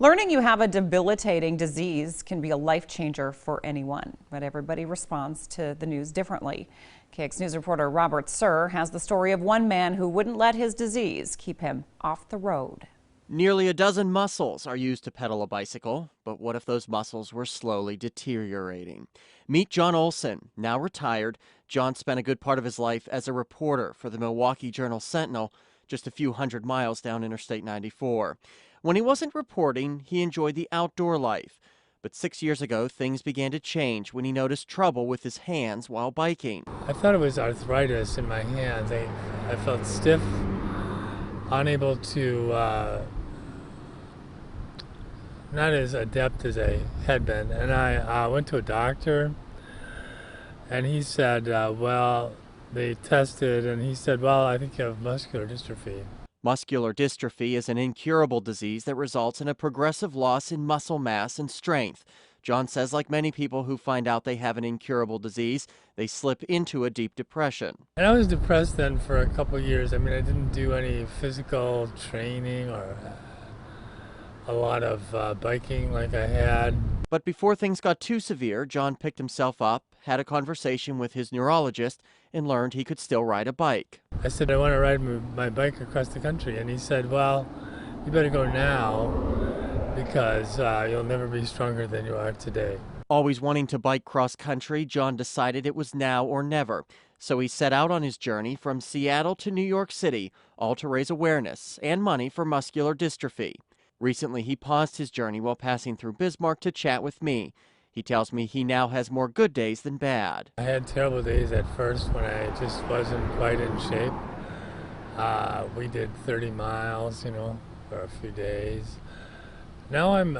Learning you have a debilitating disease can be a life changer for anyone, but everybody responds to the news differently. KX News reporter Robert Suhr has the story of one man who wouldn't let his disease keep him off the road. Nearly a dozen muscles are used to pedal a bicycle, but what if those muscles were slowly deteriorating? Meet John Olson, now retired. John spent a good part of his life as a reporter for the Milwaukee Journal-Sentinel, just a few hundred miles down Interstate 94. When he wasn't reporting, he enjoyed the outdoor life. But 6 years ago, things began to change when he noticed trouble with his hands while biking. I thought it was arthritis in my hands. I felt stiff, unable to, not as adept as I had been. And I went to a doctor, and he said, well, they tested, and he said, well, I think you have muscular dystrophy. Muscular dystrophy is an incurable disease that results in a progressive loss in muscle mass and strength. John says, like many people who find out they have an incurable disease, they slip into a deep depression. And I was depressed then for a couple years. I mean, I didn't do any physical training or a lot of biking like I had. But before things got too severe, John picked himself up, had a conversation with his neurologist, and learned he could still ride a bike. I said, I want to ride my bike across the country. And he said, well, you better go now because you'll never be stronger than you are today. Always wanting to bike cross country, John decided it was now or never. So he set out on his journey from Seattle to New York City, all to raise awareness and money for muscular dystrophy. Recently, he paused his journey while passing through Bismarck to chat with me. He tells me he now has more good days than bad. I had terrible days at first when I just wasn't quite in shape. We did 30 miles, for a few days. Now I'm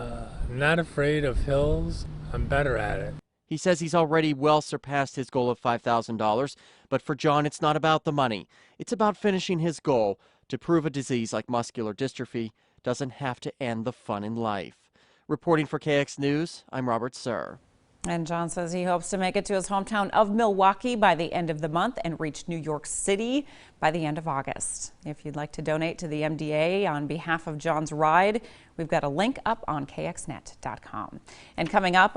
not afraid of hills. I'm better at it. He says he's already well surpassed his goal of $5,000, but for John, it's not about the money. It's about finishing his goal to prove a disease like muscular dystrophy doesn't have to end the fun in life. Reporting for KX News, I'm Robert Suhr. And John says he hopes to make it to his hometown of Milwaukee by the end of the month and reach New York City by the end of August. If you'd like to donate to the MDA on behalf of John's ride, we've got a link up on kxnet.com. And coming up,